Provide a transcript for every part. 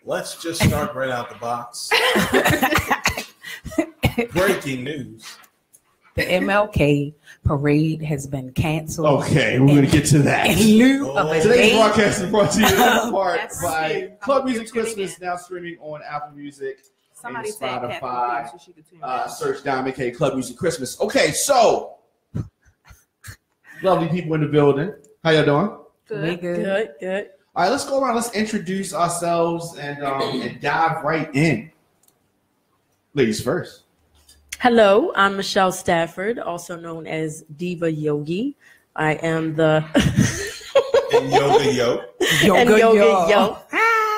Let's just start right out the box. Breaking news. The MLK parade has been canceled. Okay, we're going to get to that. In lieu of a Today's day. broadcast is brought to you in part by Club Music Christmas, now streaming on Apple Music and Spotify. Search down MLK Club Music Christmas. Okay, so lovely people in the building. How y'all doing? Good. All right, let's go around. Let's introduce ourselves and dive right in. Ladies first. Hello, I'm Michelle Stafford, also known as Diva Yogi. I am the And Yoga Yo.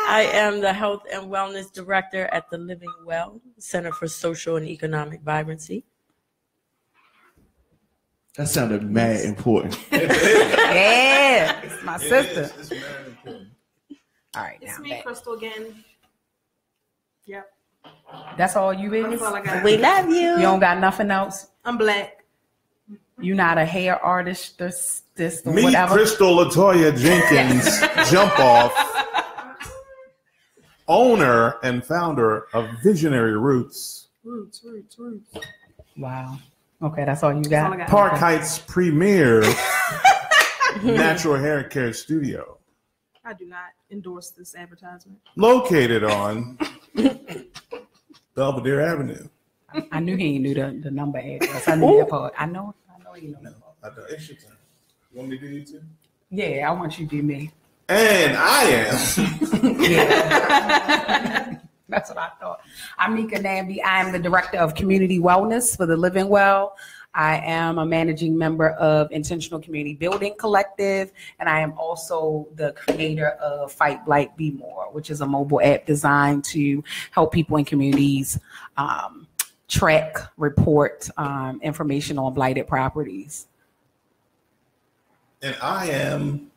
I am the Health and Wellness Director at the Living Well Center for Social and Economic Vibrancy. That sounded mad important. Yeah, it's my sister. It's very important. All right, It's now me, back. Crystal, again. Yep. That's all you is? That's all I got. We love you. You don't got nothing else? I'm black. You not a hair artist, this or Meet whatever? Crystal Latoya Jenkins, Jump Off, owner and founder of Visionary Roots. Roots. Wow. Okay, that's all you That's all I got? got. Park Heights' premier natural hair care studio. I do not endorse this advertisement. Located on Belvedere Avenue. I knew he knew the number address. I knew that part. I know he knew that part. I know. It's your turn. You want me to do you too? Yeah, I want you to do me. And I am. Yeah. That's what I thought. I'm Mika Nambi. I am the Director of Community Wellness for the Living Well. I am a managing member of Intentional Community Building Collective, and I am also the creator of Fight Blight Be More, which is a mobile app designed to help people in communities track, report information on blighted properties. And I am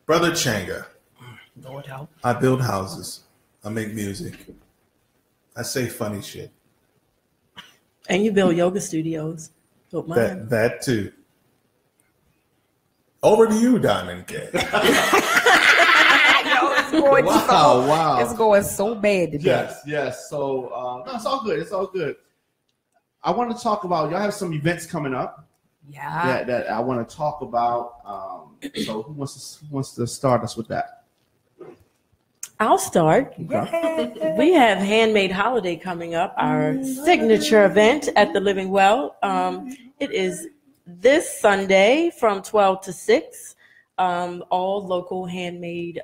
Brother Changa. Lord help. I build houses. I make music. I say funny shit. And you build yoga studios. Built mine. That too. Over to you, Diamond K. Wow. It's going so bad today. Yes. So, no, it's all good. It's all good. I want to talk about, y'all have some events coming up. Yeah. That I want to talk about. So who wants to start us with that? I'll start. Okay. We have Handmade Holiday coming up, our signature event at the Living Well. It is this Sunday from 12 to 6. All local handmade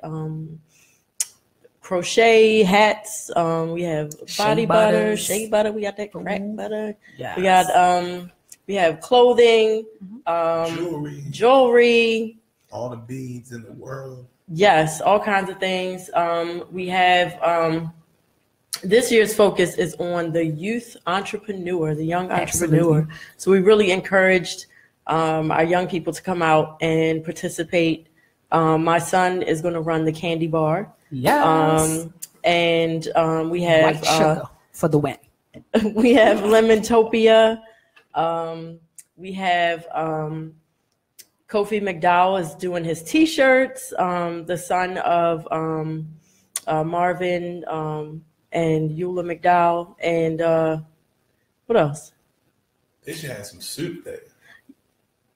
crochet hats. We have body butter, shea butter. We got that crack butter. Yes. We got we have clothing, jewelry. All the beads in the world. Yes, all kinds of things. We have this year's focus is on the youth entrepreneur, the young entrepreneur. Absolutely. So we really encouraged our young people to come out and participate. My son is going to run the candy bar. Yes. And we have White sugar for the win. we have Lemontopia. We have Kofi McDowell is doing his T-shirts. The son of Marvin and Eula McDowell. And what else? They should have some soup there.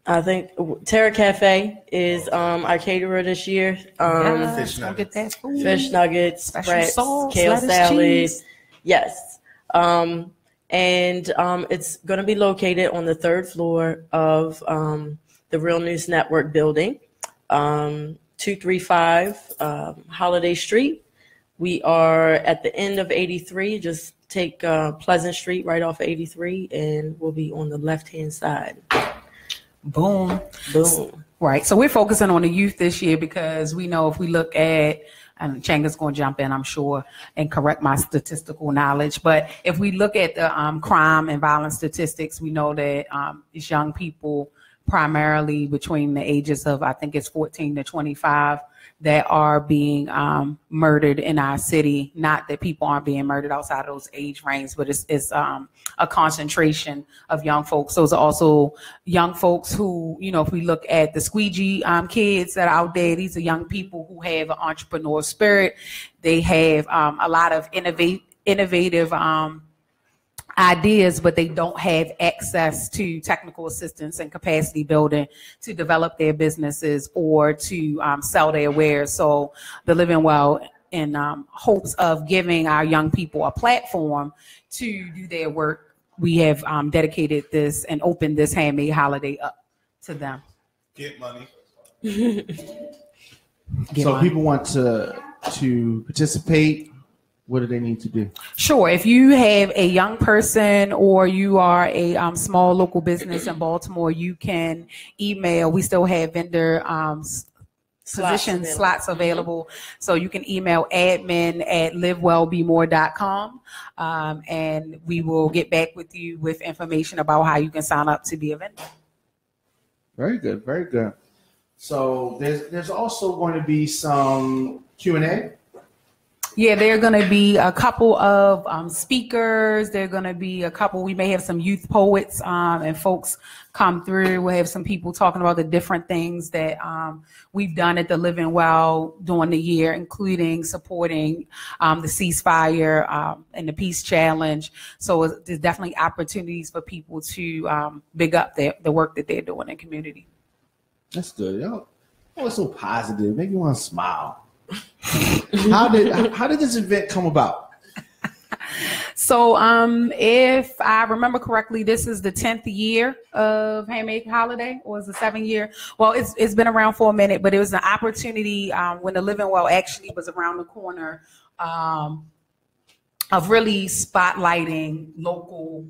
I think Terra Cafe is our caterer this year. Fish nuggets. Get that food. Fish nuggets, Special wraps, sauce, kale lettuce, salad. cheese. Yes. And it's going to be located on the 3rd floor of the Real News Network building, 235 Holiday Street. We are at the end of 83. Just take Pleasant Street right off 83, and we'll be on the left-hand side. Boom. Boom. Right. So we're focusing on the youth this year because we know if we look at, and Changa's going to jump in, I'm sure, and correct my statistical knowledge. But if we look at the crime and violence statistics, we know that it's young people primarily between the ages of, I think it's 14 to 25, that are being murdered in our city. Not that people aren't being murdered outside of those age ranges, but it's a concentration of young folks. Those are also young folks who, you know, if we look at the squeegee kids that are out there, these are young people who have an entrepreneurial spirit. They have a lot of innovative ideas, but they don't have access to technical assistance and capacity building to develop their businesses or to sell their wares. So the Living Well, in hopes of giving our young people a platform to do their work, we have dedicated this and opened this handmade holiday up to them. Get money. People want to participate. What do they need to do? Sure. If you have a young person or you are a small local business in Baltimore, you can email. We still have vendor slots available. So you can email admin@livewellbemore.com, and we will get back with you with information about how you can sign up to be a vendor. Very good. Very good. So there's also going to be some Q&A. Yeah, there are going to be a couple of speakers. There are going to be a couple. We may have some youth poets and folks come through. We'll have some people talking about the different things that we've done at the Living Well during the year, including supporting the ceasefire and the peace challenge. So there's definitely opportunities for people to big up the work that they're doing in the community. That's good. Oh, it's so positive. Make me want to smile. How did this event come about? So if I remember correctly, this is the 10th year of Handmade Holiday, or is the 7th year? Well, it's been around for a minute, but it was an opportunity when the Living Well actually was around the corner of really spotlighting local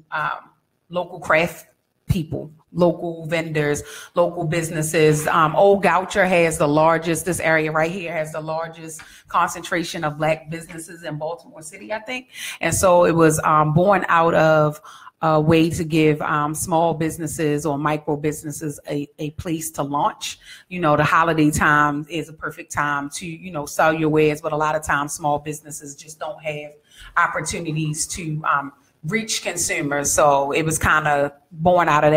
craft people, local vendors, local businesses. Old Goucher has the largest, this area right here has the largest concentration of Black businesses in Baltimore City, I think. And so it was born out of a way to give small businesses or micro businesses a place to launch. You know, the holiday time is a perfect time to, you know, sell your wares, but a lot of times small businesses just don't have opportunities to reach consumers. So it was kind of born out of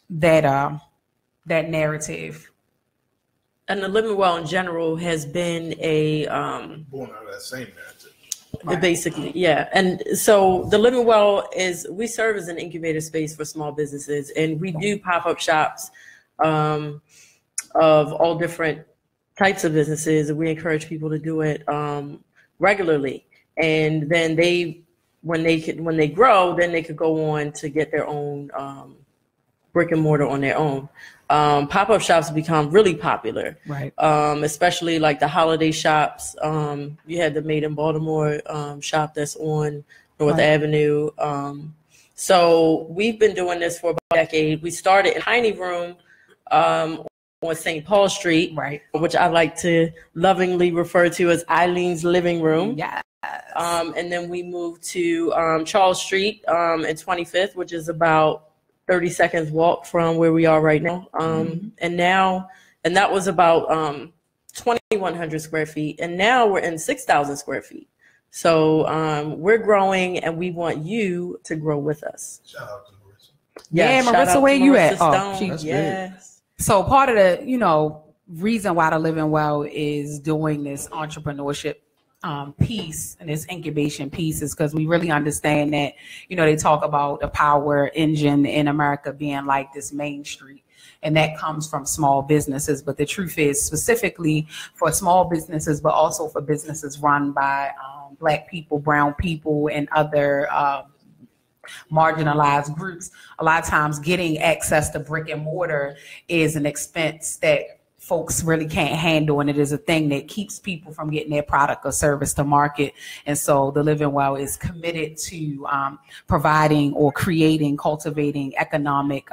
that narrative. And the Living Well in general has been a born out of that same narrative. Right. Basically, yeah. And so the Living Well we serve as an incubator space for small businesses, and we do pop-up shops of all different types of businesses. We encourage people to do it regularly, and then when they grow, then they could go on to get their own brick and mortar on their own. Pop-up shops become really popular, right? Especially like the holiday shops. You had the Made in Baltimore shop that's on North Avenue. So we've been doing this for about a decade. We started in Tiny Room on St. Paul Street, right, which I like to lovingly refer to as Eileen's Living Room. Yeah. And then we moved to Charles Street and 25th, which is about 30 seconds walk from where we are right now. And that was about 2,100 square feet. And now we're in 6,000 square feet. So we're growing, and we want you to grow with us. Shout out to Marissa. Yeah, Marissa, where you at? Yes. So part of the, reason why the Living Well is doing this entrepreneurship piece and this incubation piece is because we really understand that, they talk about the power engine in America being like this Main Street, and that comes from small businesses. But the truth is, specifically for small businesses, but also for businesses run by Black people, brown people, and other marginalized groups, a lot of times getting access to brick and mortar is an expense that folks really can't handle, and it is a thing that keeps people from getting their product or service to market. And so the Living Well is committed to providing or creating, cultivating economic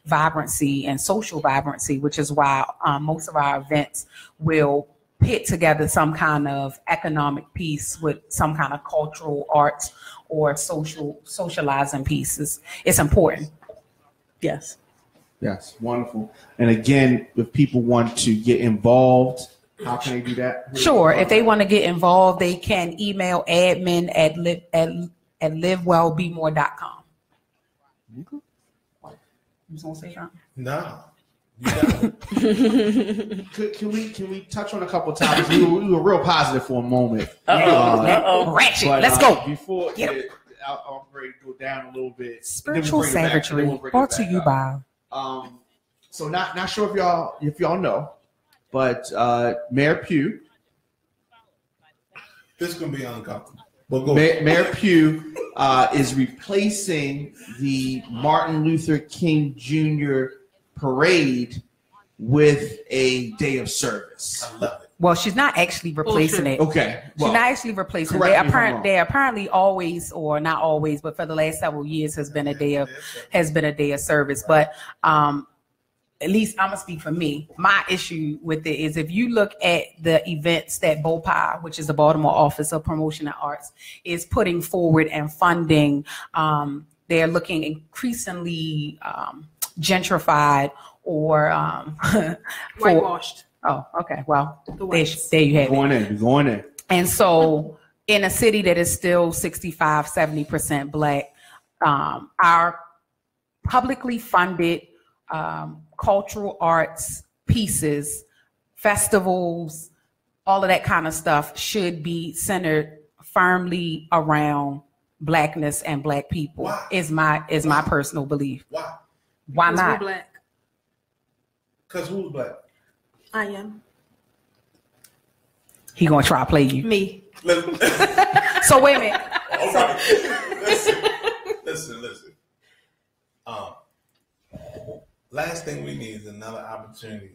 vibrancy and social vibrancy, which is why most of our events will pit together some kind of economic piece with some kind of cultural arts or socializing pieces. It's important. Yes. Yes, wonderful. And again, if people want to get involved, how can they do that? Sure. If they want to get involved, they can email admin@livewellbemore.com. Okay. You just want to say something? No. You got it. Can we touch on a couple of topics? We were real positive for a moment. Ratchet. But, Let's go. Before I'm ready to go down a little bit. Spiritual savagery brought to you by. So not sure if y'all know, but Mayor Pugh. This is gonna be uncomfortable. But go. Mayor Pugh is replacing the Martin Luther King Jr. parade with a day of service. I love it. Well, she's not actually replacing it. Okay. She's not actually replacing it. They apparently always, or not always, but for the last several years has been a day of service. But at least I'm gonna speak for me. My issue with it is if you look at the events that BOPI, which is the Baltimore Office of Promotion and Arts, is putting forward and funding, they're looking increasingly gentrified or whitewashed. Oh, okay. Well, there you have it. Going in. And so in a city that is still 65, 70% Black, our publicly funded cultural arts pieces, festivals, all of that kind of stuff should be centered firmly around Blackness and Black people. Why? Is my personal belief. Why? Why not? We're Black. Because who's Black? I am. He gonna try to play you. Me. So wait a minute. All right. Listen. Last thing we need is another opportunity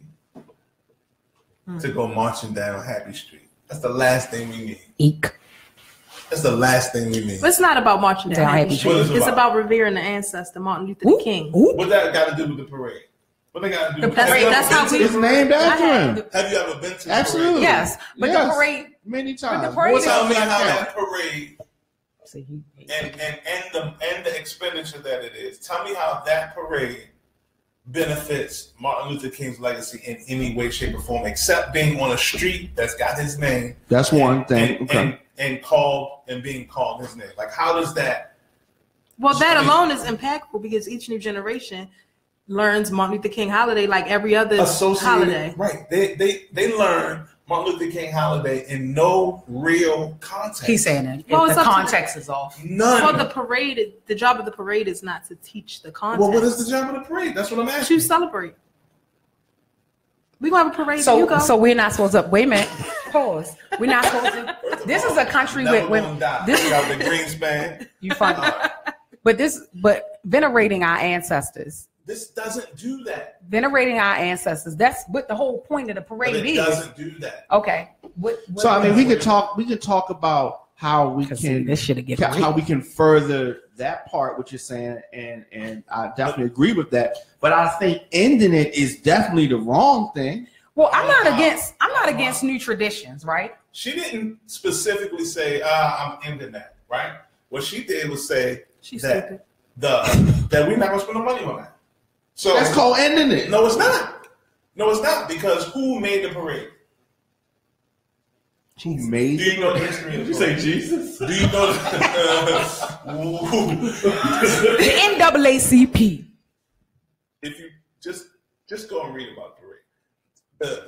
to go marching down Happy Street. That's the last thing we need. Eek. That's the last thing we need. But it's not about marching down Happy Street. It's about revering the ancestor, Martin Luther King. What that got to do with the parade? What they got to do with the parade? That's how we. It's named after him. Have you ever been to the Absolutely. parade? Yes, but the parade many times. But the parade Tell me how that parade and the expenditure that it is. Tell me how that parade benefits Martin Luther King's legacy in any way, shape, or form, except being on a street that's got his name. That's one thing. And being called his name. Like, how does that? Well, that alone is impactful because each new generation learns Martin Luther King holiday like every other holiday. Right. They learn Martin Luther King holiday in no real context. He's saying it. Well, the context is off. None. Well, the job of the parade is not to teach the context. Well, what is the job of the parade? That's what I'm asking. To celebrate. We gonna have a parade. So we're not supposed to. Wait a minute. Pause. We're not supposed to. This is a country with this is the Greenspan. You funny. But venerating our ancestors. This doesn't do that. Venerating our ancestors. That's what the whole point of the parade is. It doesn't do that. Okay. So I mean, we could talk about how we can further that part, what you're saying, and I definitely agree with that. But I think ending it is definitely the wrong thing. Well, I'm not against new traditions, right? She didn't specifically say, I'm ending that, right? What she did was say that we're not gonna spend no money on that. So that's called ending it. No, it's not. No, it's not, because who made the parade? Who made? Do you know the history of the parade? You say Jesus? Do you know the NAACP? If you just go and read about the parade.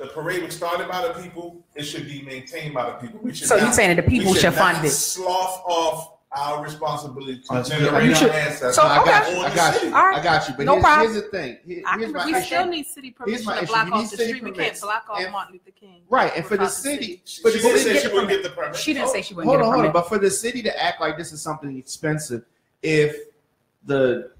The parade was started by the people. It should be maintained by the people. So you're saying that the people should fund it? Slough off our responsibility to generate our ancestors. So, I got you. I got you. But here's the thing. We still need city permission to block off the street. We can't block off Martin Luther King. Right, and for the city, she didn't say she wouldn't get the permit. She didn't say she wouldn't get the permit. Hold on. But for the city to act like this is something expensive, if the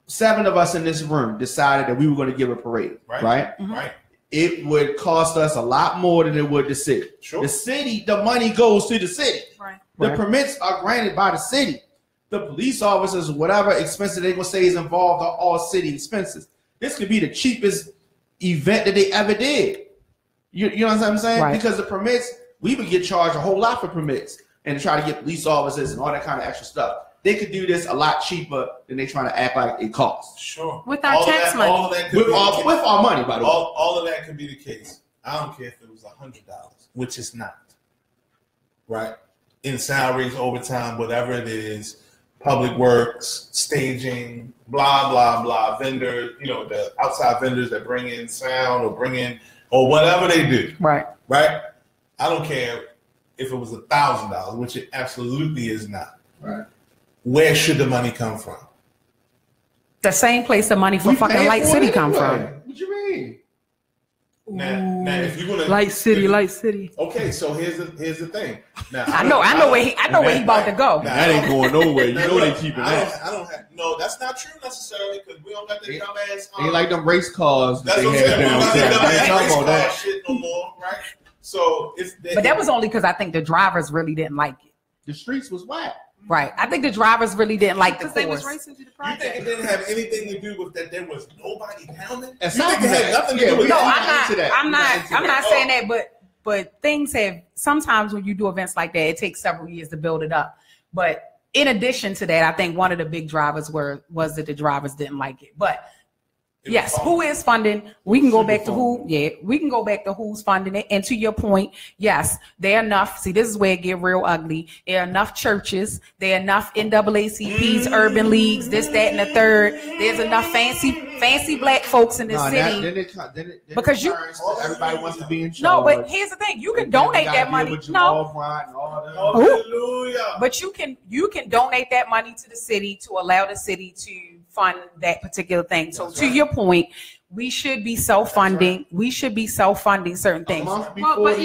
7 of us in this room decided that we were going to give a parade, right? Mm-hmm. Right. It would cost us a lot more than it would the city. Sure. The city, the money goes to the city. Right. The permits are granted by the city. The police officers, whatever expenses they will say is involved, are all city expenses. This could be the cheapest event that they ever did. You know what I'm saying? Right. Because the permits, we would get charged a whole lot for permits and try to get police officers and all that kind of extra stuff. they could do this a lot cheaper than they trying to act like it costs. Sure. With our tax money. All of that with our money, by the way. All of that could be the case. I don't care if it was $100, which it's not. Right? In salaries, overtime, whatever it is, public works, staging, blah, blah, blah, vendors, the outside vendors that bring in sound or whatever they do. Right. Right? I don't care if it was $1,000, which it absolutely is not. Right. Where should the money come from? The same place the money for fucking Light City come from. What you mean? Now, if you're gonna Light City. Okay, so here's the thing. Now, I know where he about to go. Now, that ain't going nowhere. You know they keeping that. I don't have. No, that's not true necessarily because we don't got the dumbass. They like them race cars that That's what they I'm had saying. downtown. We don't Talking got about that that. shit no more, right? So But that was only because I think the drivers really didn't like it. The streets was whack. Right. I think the drivers really didn't like the Because they was course. racing to the You project. think it didn't have anything to do with that? There was nobody pounding. And You think it had nothing to do with No, that? I'm not saying that, but things have sometimes when you do events like that, it takes several years to build it up. But in addition to that, I think one of the big drivers was that the drivers didn't like it. But yes, who is funding? We can go back to who. Yeah, we can go back to who's funding it. And to your point, yes, there are enough. See, this is where it get real ugly. There are enough churches. There are enough NAACPs, urban leagues, this, that, and the third. There's enough fancy black folks in the city. Because everybody wants to be in charge. No, but here's the thing: you can donate that money. No, but you can donate that money to the city to allow the city to fund that particular thing. So to your point, we should be self-funding. Right. We should be self-funding certain things. Not a month before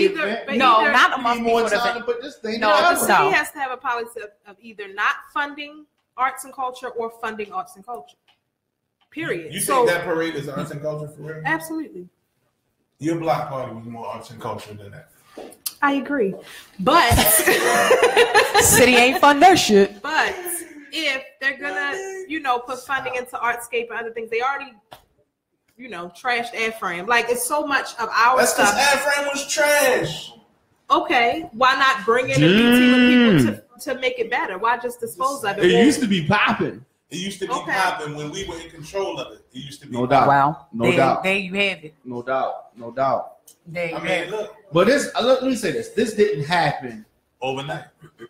the event. Put this thing the city has to have a policy of either not funding arts and culture or funding arts and culture. Period. You think that parade is arts and culture for real? Absolutely. Your block party was more arts and culture than that. I agree. But city ain't fund their shit. But if they're gonna, put funding into Artscape and other things, they already, trashed AirFrame. Like it's so much of our stuff. That's because AirFrame was trash. Okay, why not bring in a new team of people to make it better? Why just dispose of it? It used to be popping. It used to be popping when we were in control of it. It used to be no doubt. Wow. No doubt. There you have it. No doubt. There you have it. Look. But let me say this. This didn't happen overnight.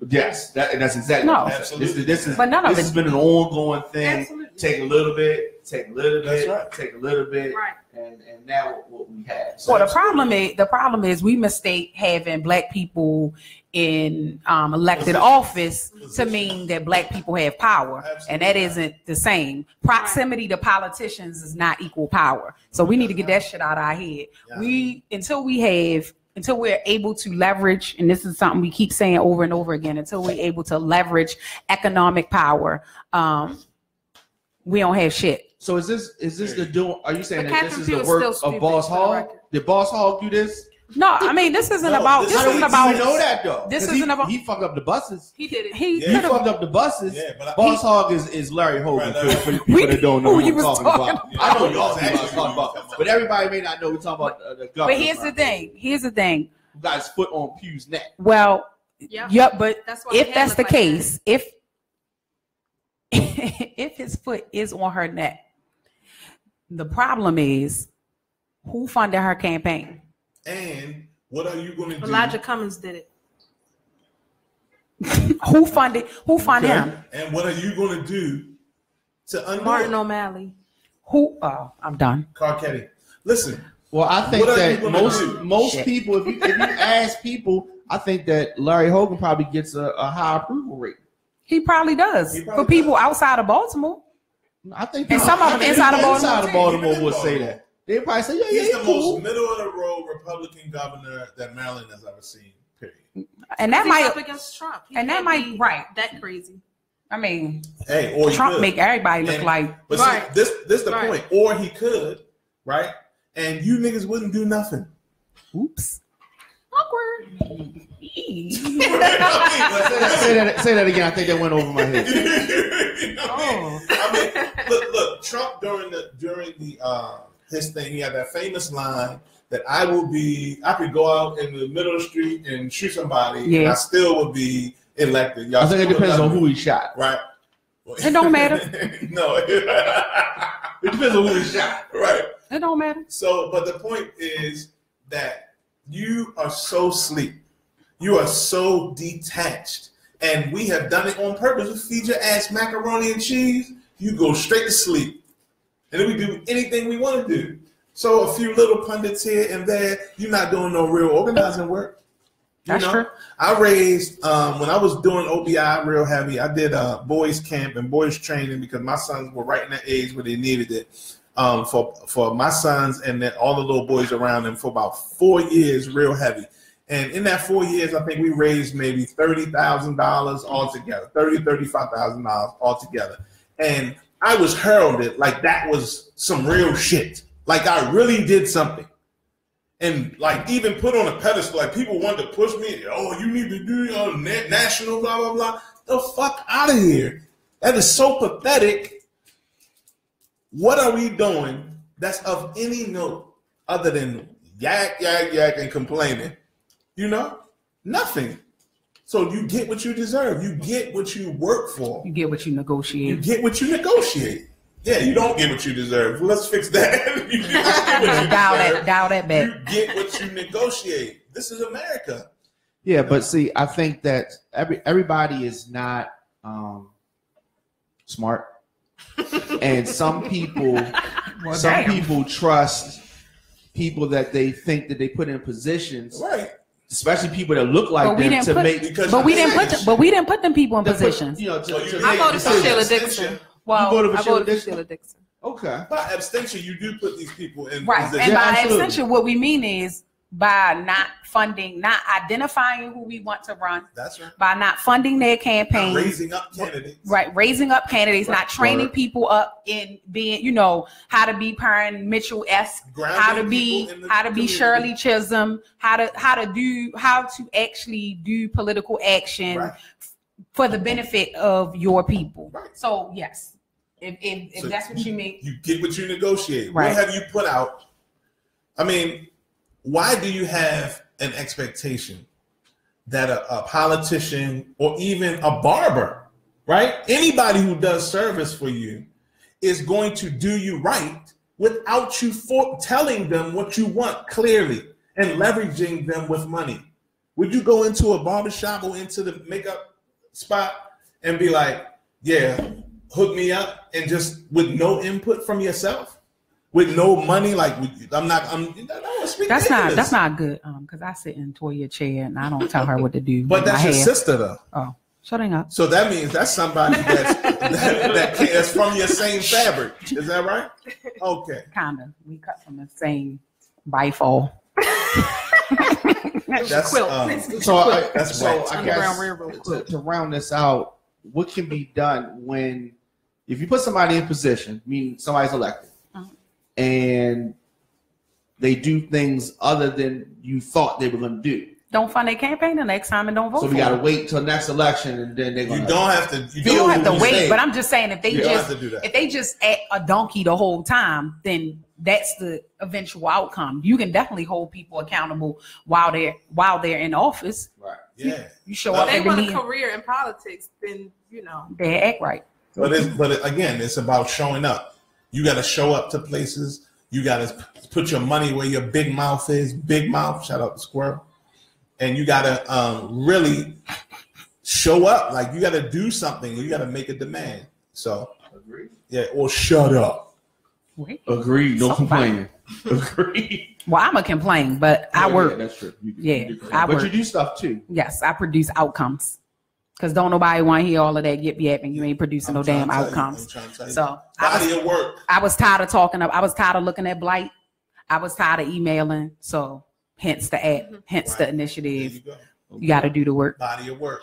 Yes, that's exactly. No, absolutely. This but none of it has been an ongoing thing. Absolutely. Take a little bit, take a little bit, That's right. take a little bit, right. and now what we have. So well, the problem is we mistake having black people in elected office to mean that black people have power. Absolutely. And that isn't the same. Proximity to politicians is not equal power. So we need to get that shit out of our head. Yeah. Until we're able to leverage, and this is something we keep saying over and over again, until we're able to leverage economic power, we don't have shit. So is this the doing? Are you saying But that Catherine this is the Field's work still of stupid, Boss for the Hogg? record. Did Boss Hogg do this? No, I mean this isn't No, about. this This isn't is- about. You know that though. This 'Cause isn't about. He fucked up the buses. He did it. He He could've- fucked up the buses. Yeah, but Boss Hogg is Larry Hogan. Right, For people that don't know who what you we're was talking talking about. about. I know y'all Yeah, know what I'm talking about, but everybody may not know we're talking about the government. But here's the thing. Who got his foot on Pew's neck. Well, Yeah. but That's why if his that's head the look like case, if his foot is on her neck, the problem is who funded her campaign? And what are you going to do? Elijah Cummings did it. Who funded him? And what are you going to do to undo Martin it? O'Malley. Who? Oh, I'm done. Carcetti. Listen. Well, I think What are you that gonna do? most Shit. people, if you ask people, I think that Larry Hogan probably gets a high approval rate. He probably does. For people outside of Baltimore. I think And some of them inside of Baltimore. inside of Baltimore would say that. They probably say, yeah, He's yeah, the cool. most middle of the road Republican governor that Maryland has ever seen. Period. And that He's might up against Trump. He and that can't might be right. that crazy. I mean, Hey, or he Trump could. make everybody look And- like But Right. see, this the Right. point. Or he could, right? And you niggas wouldn't do nothing. oops. Awkward. Say that again. I think that went over my head. You know what I mean, look. Trump during the his thing, he had that famous line that I could go out in the middle of the street and shoot somebody, and Yeah. I still would be elected. Y'all I think it still depends on elect who me. he shot. Right. It don't matter. No. It depends on who is shot. Right. It don't matter. So, but the point is that you are so asleep. You are so detached. And we have done it on purpose. We feed your ass macaroni and cheese. You go straight to sleep. And then we do anything we want to do. So a few little pundits here and there, you're not doing no real organizing work. That's true. I raised, when I was doing OBI real heavy, I did boys camp and boys training because my sons were right in that age where they needed it for my sons and then all the little boys around them for about 4 years real heavy. And in that 4 years, I think we raised maybe $30,000 altogether, $35,000 altogether. And I was heralded like that was some real shit. Like I really did something. And like even put on a pedestal, like people wanted to push me. Oh, you need to do your national blah, blah, blah. The fuck out of here. That is so pathetic. What are we doing that's of any note other than yak, and complaining? You know, nothing. So you get what you deserve. You get what you work for. You get what you negotiate. You get what you negotiate. Yeah, you don't get what you deserve. Let's fix that. You dial that back. You get what you negotiate. This is America. Yeah, but see, I think that everybody is not smart, and some people trust people that they think that they put in positions, right? Especially people that look like them to make. But we didn't put them people in positions. I voted for Sheila Dixon. Well, you voted for Sheila Dixon. Okay. By abstention, you do put these people in right. positions. And by abstention, what we mean is by not funding, not identifying who we want to run. That's right. By not funding their campaign. Raising up candidates. Right. Raising up candidates, not training people up in being, how to be Perrin Mitchell-esque, how to be Shirley Chisholm, how to actually do political action for the benefit of your people. Right. So yes. If that's what you mean. You get what you negotiate. Right. What have you put out? I mean, why do you have an expectation that a politician or even a barber, right? Anybody who does service for you is going to do you right without you telling them what you want clearly and leveraging them with money? Would you go into a barbershop or into the makeup spot and be like, yeah, hook me up, and just with no input from yourself, with no money, like that's not good. Because I sit in Toya's chair and I don't tell her what to do. But that's your sister, though. Oh, shutting up. So that means that's somebody that's from your same fabric. Is that right? Okay. Kinda. We cut from the same bifol. That's so I guess to round this out, what can be done when, if you put somebody in position, meaning somebody's elected, and they do things other than you thought they were going to do? Don't fund their campaign the next time and don't vote. So we got to wait till next election, and then they're going to. You don't have to. You don't have to wait. But I'm just saying, if they just act a donkey the whole time, then that's the eventual outcome. You can definitely hold people accountable while they're in office. Right. Yeah. You show up. If they want a career in politics, then they act right. But again, it's about showing up. You got to show up to places. You got to put your money where your big mouth is. Big mouth. Shout out to Squirrel. And you got to really show up. Like you got to do something. You got to make a demand. So, agree. Yeah, or shut up. Wait. Agreed. No complaining. Agreed. Well, I'm a complain, but I work. Yeah, that's true. I work. But you do stuff too. Yes, I produce outcomes. Because don't nobody want to hear all of that yip yapping. You ain't producing no damn outcomes. So body of work. I was tired of talking. I was tired of looking at blight. I was tired of emailing. So hence the app, hence the initiative. You got to do the work. Body of work.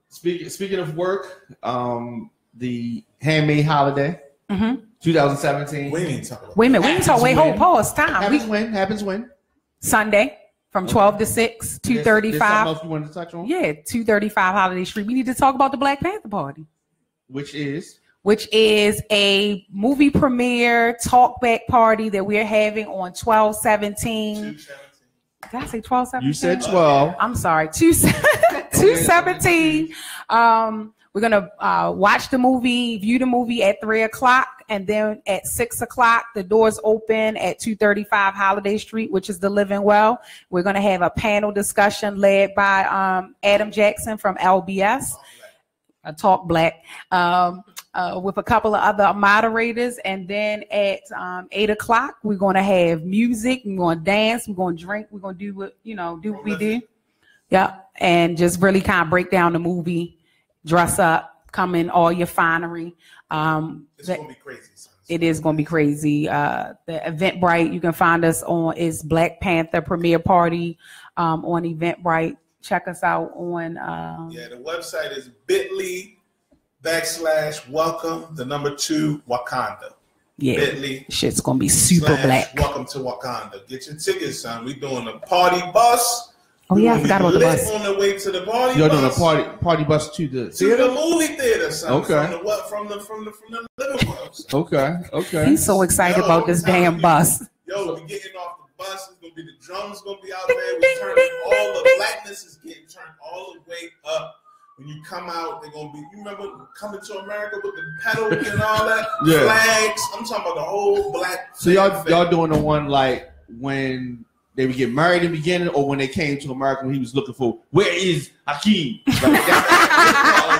Speaking of work, the handmade holiday, 2017. We need to talk about. Wait a minute. We need to talk. Wait, hold, pause. Time. Happens when? Sunday. From 12 to 6, 2:35. Something else you wanted to touch on? Yeah, 235 Holiday Street. We need to talk about the Black Panther Party. Which is a movie premiere talkback party that we're having on 12/17. Did I say 12/17? You said 12. I'm sorry. 2/17. We're gonna watch the movie, view the movie at 3:00, and then at 6:00, the doors open at 235 Holiday Street, which is the Living Well. We're gonna have a panel discussion led by Adam Jackson from LBS, Talk Black, with a couple of other moderators, and then at 8:00, we're gonna have music. We're gonna dance. We're gonna drink. We're gonna do what we do. Yeah, and just really kind of break down the movie. Dress up, come in all your finery. It's gonna be crazy. It is gonna be crazy. The Eventbrite, you can find us on is Black Panther Premiere Party on Eventbrite. Check us out on. The website is bit.ly/welcome2 Wakanda. Yeah, bit.ly. Shit's gonna be super black. Welcome to Wakanda. Get your tickets, son. We doing a party bus. Oh yeah, I forgot about the bus. On the way to the party You're bus. doing a party bus to the theater? To the movie theater, son. Okay. From the living rooms. Okay. He's so excited about this damn bus. Yo, we getting off the bus. It's gonna be the drums gonna be out there. All the blackness is getting turned all the way up. When you come out, they're gonna be. You remember Coming to America with the pedals and all that flags? I'm talking about the whole black. So y'all doing the one like when they would get married in the beginning, or when they came to America when he was looking for where is Hakeem? Like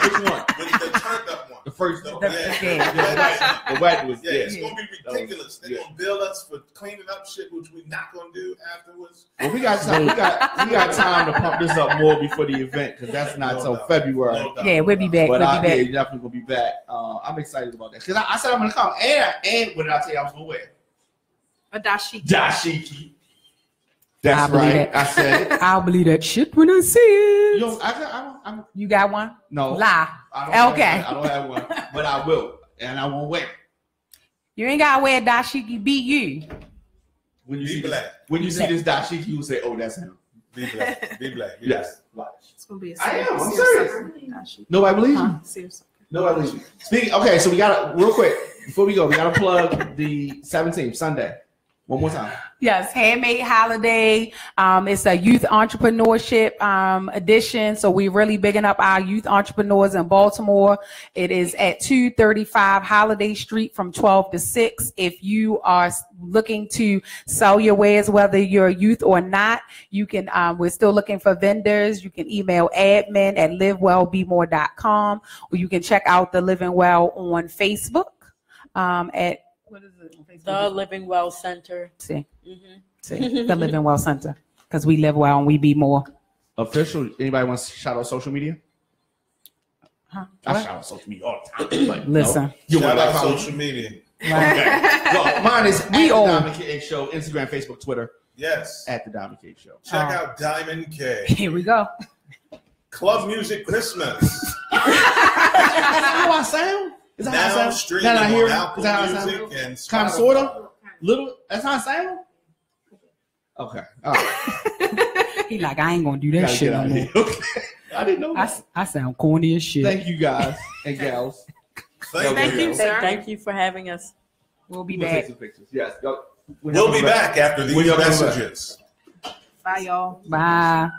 which one? The turned up one. The first one. The white was it's gonna be ridiculous. They're gonna bill us for cleaning up shit, which we're not gonna do afterwards. Well, we got time. We got time to pump this up more before the event because that's not until February. Yeah, we'll be back. But definitely gonna be back. I'm excited about that because I said I'm gonna come. And what did I tell you I was gonna wear? A dashiki. Dashiki. That's right. I said it. I'll believe that shit when I see it. Yo, you got one? No. Lie. I don't have one, but I will, and I won't wear it. You ain't gotta wear dashiki. Be you. When you see black. When you see this dashiki, you will say, "Oh, that's him." Be black. Be black. Yes. It's gonna be a serious. I am. I'm serious. Nobody believes me. Seriously. Nobody believes me. Speaking. Okay, so we got real quick before we go. We got to plug the 17th Sunday. One more time. Yes, Handmade Holiday. It's a youth entrepreneurship edition. So we're really bigging up our youth entrepreneurs in Baltimore. It is at 235 Holiday Street from 12 to 6. If you are looking to sell your wares, whether you're a youth or not, you can. We're still looking for vendors. You can email admin@livewellbemore.com, or you can check out the Living Well on Facebook at. What is it? The Living Well Center. See, the Living Well Center, because we live well and we be more. Official. Anybody wants to shout out social media? Huh? I shout out social media all the time. Like, listen, no. You shout out social media. Right. Okay. Well, mine is we at own the Diamond K Show, Instagram, Facebook, Twitter. Yes. At the Diamond K Show. Check out Diamond K. Here we go. Club Music Christmas. Is that how I sound? Is that how I sound? Streaming that I hear? on Apple Is that how I Music sound? and kind of, sort of, little. That's how I sound. Okay. All right. He like, I ain't gonna do that shit no more. Okay. I didn't know that. I sound corny as shit. Thank you guys and gals. Thank you, sir. Thank you for having us. We'll be back. Take some pictures. Yes. We'll be back after these messages. Bye, y'all. Bye.